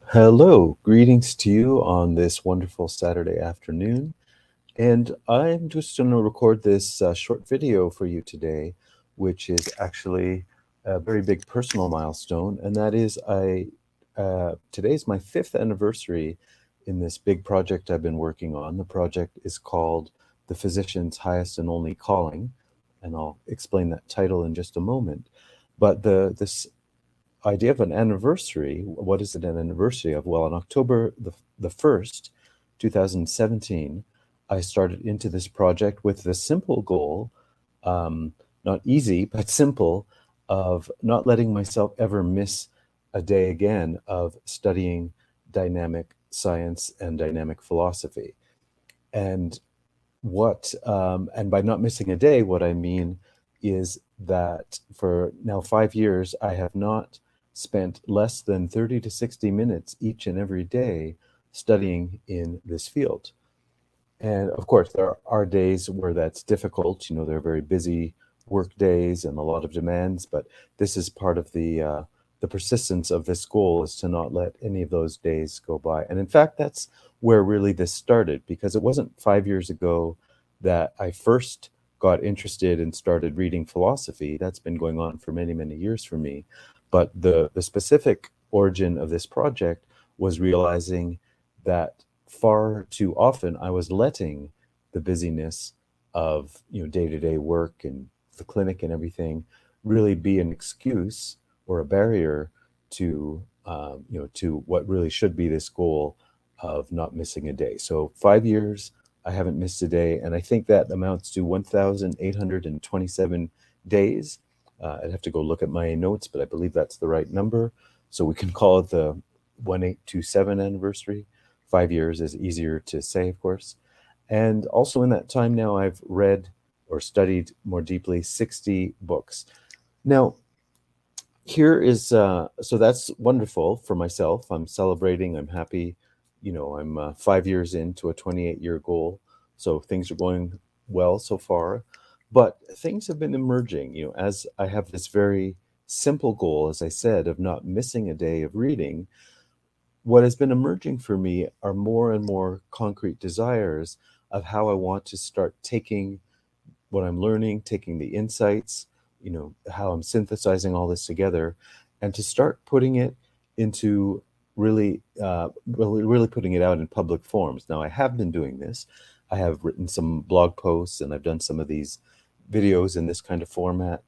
Hello, greetings to you on this wonderful Saturday afternoon. And I'm just going to record this short video for you today, which is actually a very big personal milestone. And that is, today's my fifth anniversary in this big project I've been working on. The project is called The Physician's Highest and Only Calling, and I'll explain that title in just a moment. But this idea of an anniversary, what is it an anniversary of? Well, on October the 1st, 2017, I started into this project with the simple goal, um, not easy, but simple, of not letting myself ever miss a day again of studying dynamic science and dynamic philosophy. And and by not missing a day, what I mean is that for now 5 years, I have not spent less than 30 to 60 minutes each and every day studying in this field. And of course, there are days where that's difficult. You know, there are very busy work days and a lot of demands, but this is part of the persistence of this goal is to not let any of those days go by. And in fact, that's where really this started, because it wasn't 5 years ago that I first got interested and started reading philosophy. That's been going on for many, many years for me. But the specific origin of this project was realizing that far too often I was letting the busyness of day-to-day work and the clinic and everything really be an excuse or a barrier to to what really should be this goal of not missing a day. So 5 years I haven't missed a day, and I think that amounts to 1,827 days. I'd have to go look at my notes, but I believe that's the right number. So we can call it the 1827 anniversary. 5 years is easier to say, of course. And also in that time now, I've read or studied more deeply 60 books. Now, here is so that's wonderful for myself. I'm celebrating, I'm happy. I'm 5 years into a 28-year goal, so things are going well so far. But things have been emerging, as I have this very simple goal, as I said, of not missing a day of reading. What has been emerging for me are more and more concrete desires of how I want to start taking what I'm learning, taking the insights, how I'm synthesizing all this together, and to start putting it into really putting it out in public forms. Now, I have been doing this. I have written some blog posts and I've done some of these videos in this kind of format.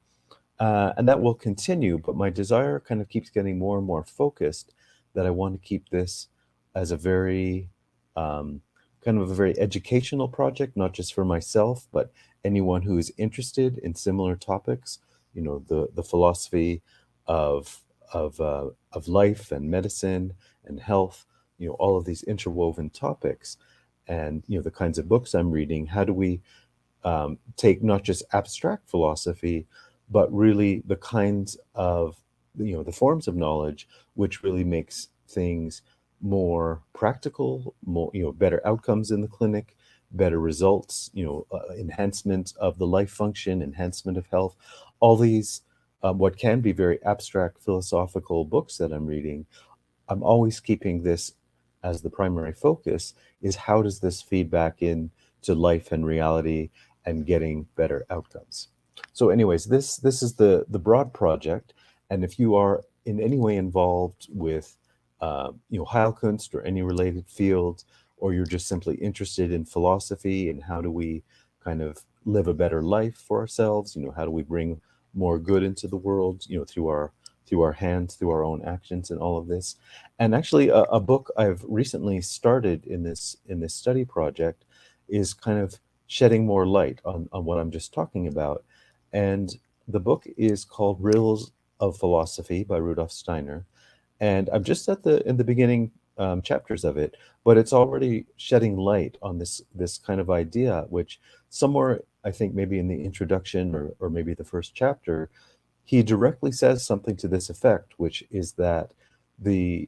And that will continue, but my desire kind of keeps getting more and more focused, that I want to keep this as a very um, kind of a very educational project, not just for myself, but anyone who is interested in similar topics. The philosophy of of life and medicine and health. All of these interwoven topics, and the kinds of books I'm reading. How do we take not just abstract philosophy, but really the kinds of the forms of knowledge which really makes things more practical, more better outcomes in the clinic, better results, enhancement of the life function, enhancement of health. All these what can be very abstract philosophical books that I'm reading, I'm always keeping this as the primary focus, is how does this feed back in to life and reality and getting better outcomes. So anyways, this is the broad project, and if you are in any way involved with Heilkunst or any related field, or you're just simply interested in philosophy and how do we kind of live a better life for ourselves, how do we bring more good into the world, through our hands, through our own actions, and all of this. And actually, a book I've recently started in this study project is kind of shedding more light on what I'm just talking about. And the book is called Riddles of Philosophy by Rudolf Steiner. And I'm just at the in the beginning chapters of it, but it's already shedding light on this kind of idea, which somewhere I think maybe in the introduction, or maybe the first chapter, he directly says something to this effect, which is that the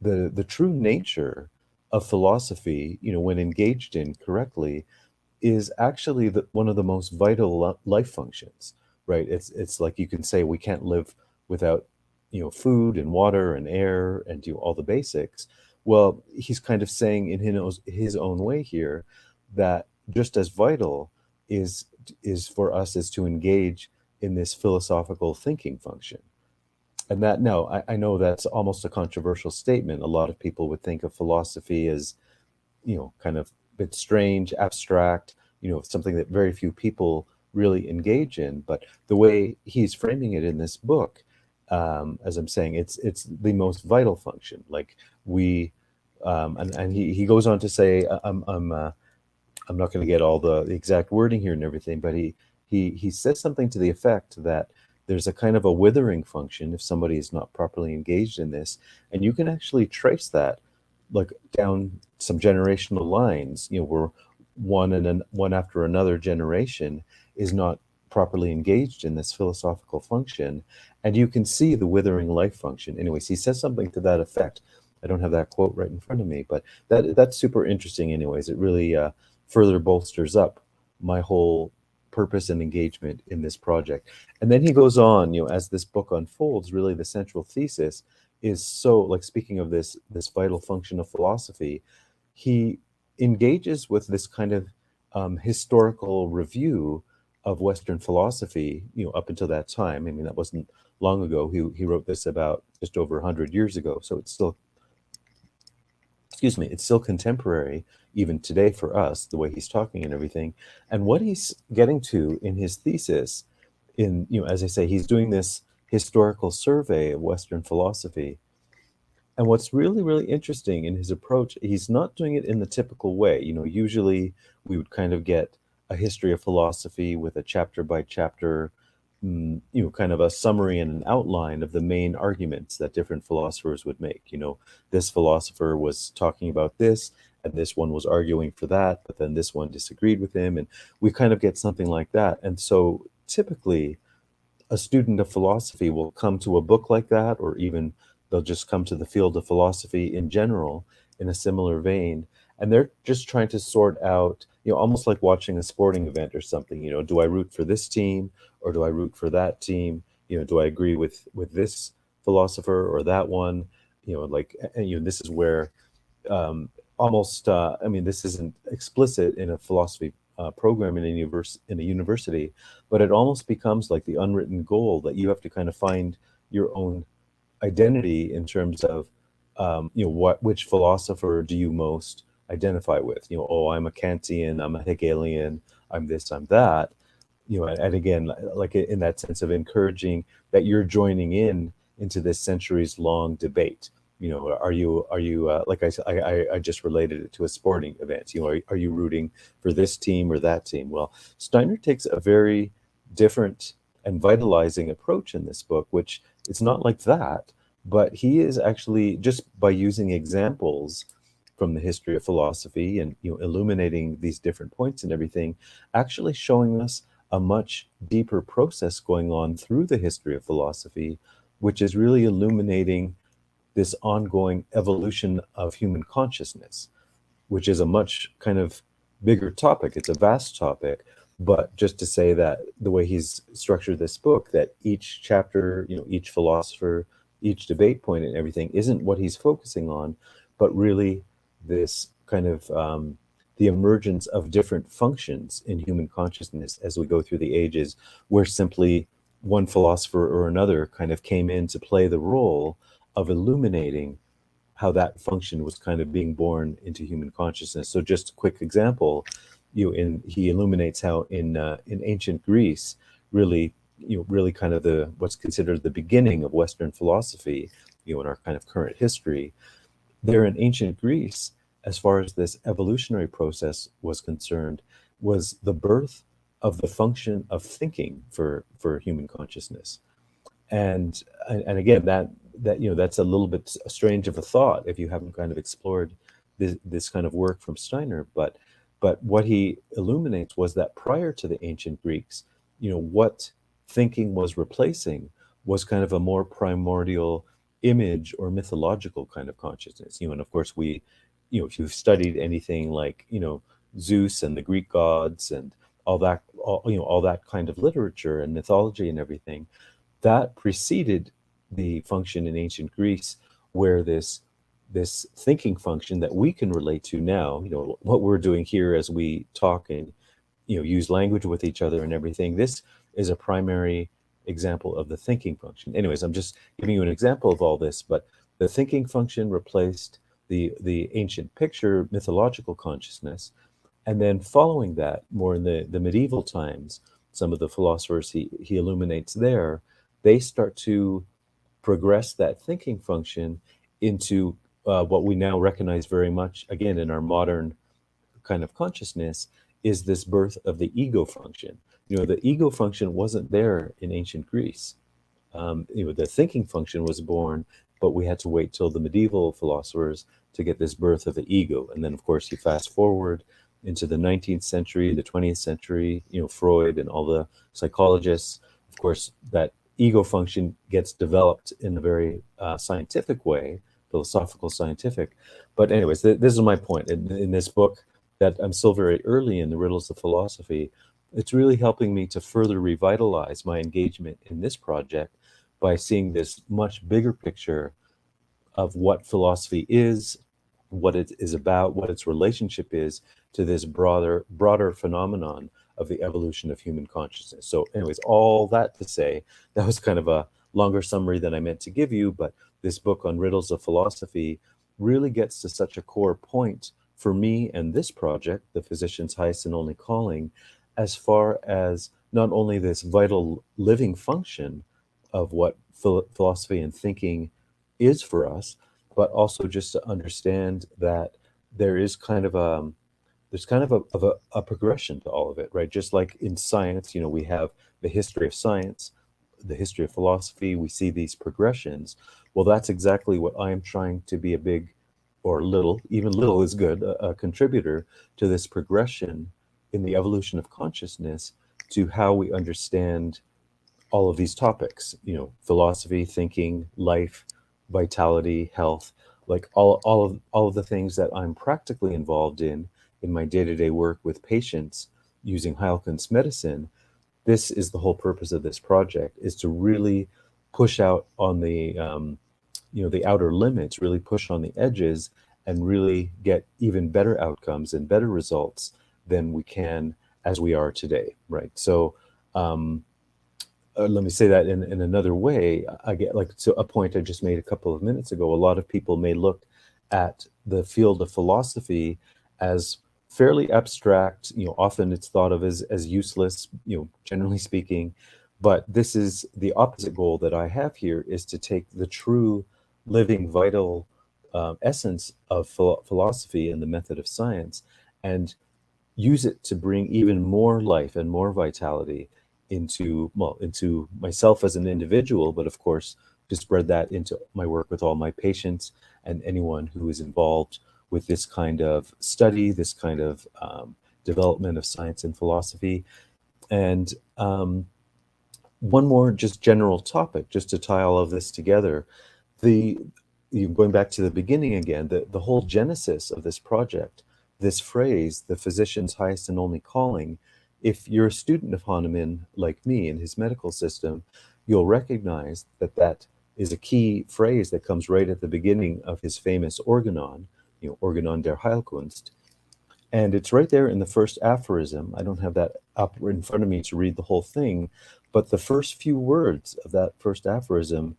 the true nature of philosophy, when engaged in correctly, is actually one of the most vital life functions, right? It's like you can say we can't live without food and water and air and do all the basics. Well, he's kind of saying in his own way here that just as vital is for us is to engage in this philosophical thinking function. And that, no, I know that's almost a controversial statement. A lot of people would think of philosophy as, kind of a bit strange, abstract, something that very few people really engage in. But the way he's framing it in this book, as I'm saying, it's the most vital function. Like we, and he goes on to say, I'm not going to get all the exact wording here and everything, but he says something to the effect that there's a kind of a withering function if somebody is not properly engaged in this, and you can actually trace that like down some generational lines, where one after another generation is not properly engaged in this philosophical function, and you can see the withering life function. Anyways, he says something to that effect. I don't have that quote right in front of me, but that's super interesting. Anyways, it really further bolsters up my whole purpose and engagement in this project. And then he goes on, as this book unfolds, really the central thesis is, so like, speaking of this vital function of philosophy, he engages with this kind of historical review of Western philosophy, up until that time. I mean, that wasn't long ago. He wrote this about just over 100 years ago, so it's still, excuse me, it's still contemporary even today for us, the way he's talking and everything. And what he's getting to in his thesis, as I say, he's doing this historical survey of Western philosophy. And what's really, really interesting in his approach, he's not doing it in the typical way. Usually we would kind of get a history of philosophy with a chapter by chapter, kind of a summary and an outline of the main arguments that different philosophers would make. This philosopher was talking about this, and this one was arguing for that, but then this one disagreed with him. And we kind of get something like that. And so typically, a student of philosophy will come to a book like that, or even they'll just come to the field of philosophy in general in a similar vein. And they're just trying to sort out, almost like watching a sporting event or something. Do I root for this team or do I root for that team? Do I agree with this philosopher or that one? This is where almost, I mean, this isn't explicit in a philosophy program in a university, but it almost becomes like the unwritten goal that you have to kind of find your own identity in terms of which philosopher do you most identify with. Oh, I'm a Kantian, I'm a Hegelian, I'm this, I'm that. And again, like in that sense of encouraging that you're joining into this centuries long debate. Are you like I just related it to a sporting event. Are you rooting for this team or that team? Well, Steiner takes a very different and vitalizing approach in this book, which it's not like that, but he is actually, just by using examples from the history of philosophy and illuminating these different points and everything, actually showing us a much deeper process going on through the history of philosophy, which is really illuminating this ongoing evolution of human consciousness, which is a much kind of bigger topic. It's a vast topic, but just to say that the way he's structured this book, that each chapter, each philosopher, each debate point and everything isn't what he's focusing on, but really this kind of the emergence of different functions in human consciousness as we go through the ages, where simply one philosopher or another kind of came in to play the role of illuminating how that function was kind of being born into human consciousness. So just a quick example, he illuminates how in ancient Greece, really, really kind of what's considered the beginning of Western philosophy, in our kind of current history, there in ancient Greece, as far as this evolutionary process was concerned, was the birth of the function of thinking for human consciousness. And again, that's a little bit strange of a thought if you haven't kind of explored this kind of work from Steiner. But what he illuminates was that prior to the ancient Greeks, what thinking was replacing was kind of a more primordial image or mythological kind of consciousness. And of course if you've studied anything like Zeus and the Greek gods and all that kind of literature and mythology and everything, that preceded the function in ancient Greece, where this thinking function that we can relate to now, what we're doing here as we talk and use language with each other and everything. This is a primary example of the thinking function. Anyways, I'm just giving you an example of all this, but the thinking function replaced the ancient picture mythological consciousness. And then following that, more in the medieval times, some of the philosophers he illuminates there, they start to progress that thinking function into what we now recognize very much, again, in our modern kind of consciousness, is this birth of the ego function. The ego function wasn't there in ancient Greece. The thinking function was born, but we had to wait till the medieval philosophers to get this birth of the ego. And then, of course, you fast forward into the 19th century, the 20th century, Freud and all the psychologists. Of course, that ego function gets developed in a very scientific way, philosophical, scientific. But anyways, this is my point. In this book, that I'm still very early in the riddles of philosophy, it's really helping me to further revitalize my engagement in this project by seeing this much bigger picture of what philosophy is, what it is about, what its relationship is to this broader phenomenon of the evolution of human consciousness. So anyways, all that to say, that was kind of a longer summary than I meant to give you, but this book on riddles of philosophy really gets to such a core point for me and this project, The Physician's Highest and Only Calling, as far as not only this vital living function of what philosophy and thinking is for us, but also just to understand that there is kind of a progression to all of it, right? Just like in science, we have the history of science, the history of philosophy, we see these progressions. Well, that's exactly what I'm trying to be a big or little, even little is good, a contributor to this progression in the evolution of consciousness to how we understand all of these topics, philosophy, thinking, life, vitality, health, like all of the things that I'm practically involved in my day-to-day work with patients using Heilkunst medicine. This is the whole purpose of this project, is to really push out on the outer limits, really push on the edges and really get even better outcomes and better results than we can as we are today, right? So let me say that in another way. I get to a point I just made a couple of minutes ago. A lot of people may look at the field of philosophy as fairly abstract. Often it's thought of as useless, generally speaking. But this is the opposite goal that I have here, is to take the true living, vital essence of philosophy and the method of science and use it to bring even more life and more vitality into myself as an individual, but of course to spread that into my work with all my patients and anyone who is involved with this kind of study, this kind of development of science and philosophy. And one more just general topic, just to tie all of this together. Going back to the beginning again, the whole genesis of this project, this phrase, the physician's highest and only calling, if you're a student of Hahnemann, like me, in his medical system, you'll recognize that is a key phrase that comes right at the beginning of his famous Organon, Organon der Heilkunst. And it's right there in the first aphorism. I don't have that up in front of me to read the whole thing, but the first few words of that first aphorism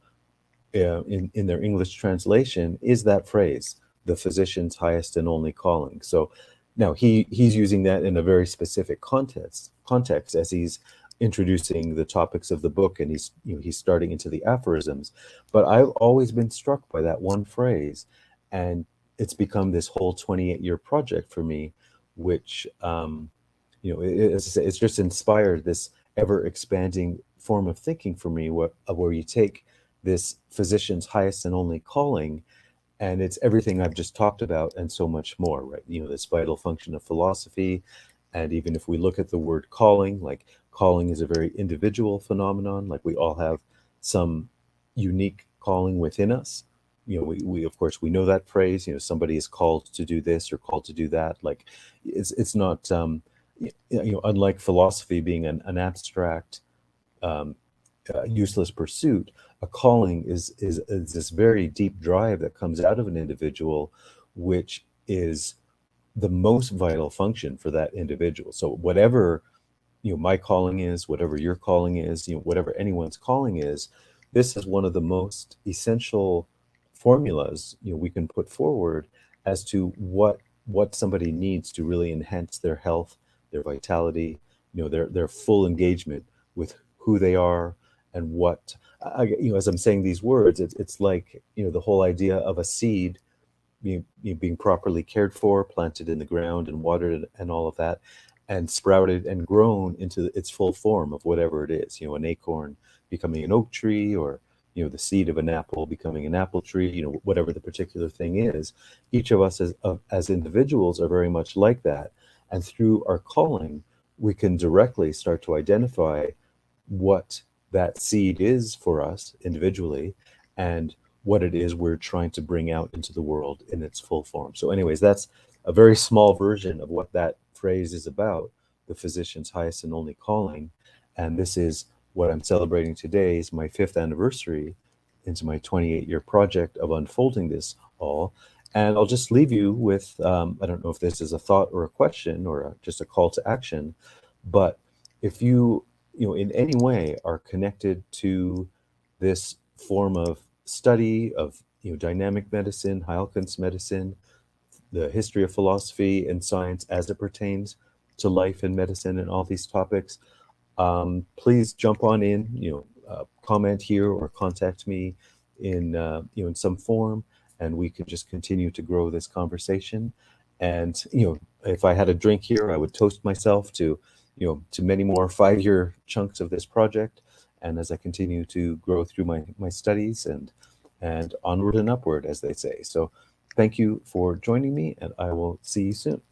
in their English translation is that phrase, the physician's highest and only calling. So now he's using that in a very specific context as he's introducing the topics of the book, and he's starting into the aphorisms. But I've always been struck by that one phrase, and it's become this whole 28-year project for me, which it's just inspired this ever expanding form of thinking for me, where you take this physician's highest and only calling, and it's everything I've just talked about and so much more, right? This vital function of philosophy. And even if we look at the word calling, like calling is a very individual phenomenon, like we all have some unique calling within us. We of course, we know that phrase, somebody is called to do this or called to do that. Like it's not, unlike philosophy being an abstract useless pursuit. A calling is this very deep drive that comes out of an individual, which is the most vital function for that individual. So whatever my calling is, whatever your calling is, whatever anyone's calling is, this is one of the most essential formulas we can put forward as to what somebody needs to really enhance their health, their vitality, their full engagement with who they are and what. As I'm saying these words, it's like the whole idea of a seed being properly cared for, planted in the ground and watered and all of that, and sprouted and grown into its full form of whatever it is. An acorn becoming an oak tree, or the seed of an apple becoming an apple tree. Whatever the particular thing is, each of us as individuals are very much like that, and through our calling, we can directly start to identify what that seed is for us individually, and what it is we're trying to bring out into the world in its full form. So anyways, that's a very small version of what that phrase is about, the physician's highest and only calling. And this is what I'm celebrating today, is my 5th anniversary into my 28-year project of unfolding this all. And I'll just leave you with, I don't know if this is a thought or a question or just a call to action, but if you in any way are connected to this form of study of dynamic medicine, Heilkunst medicine, the history of philosophy and science as it pertains to life and medicine and all these topics, please jump on in, comment here or contact me in in some form, and we can just continue to grow this conversation. And if I had a drink here, I would toast myself to to many more 5-year chunks of this project, and as I continue to grow through my studies and onward and upward, as they say. So thank you for joining me, and I will see you soon.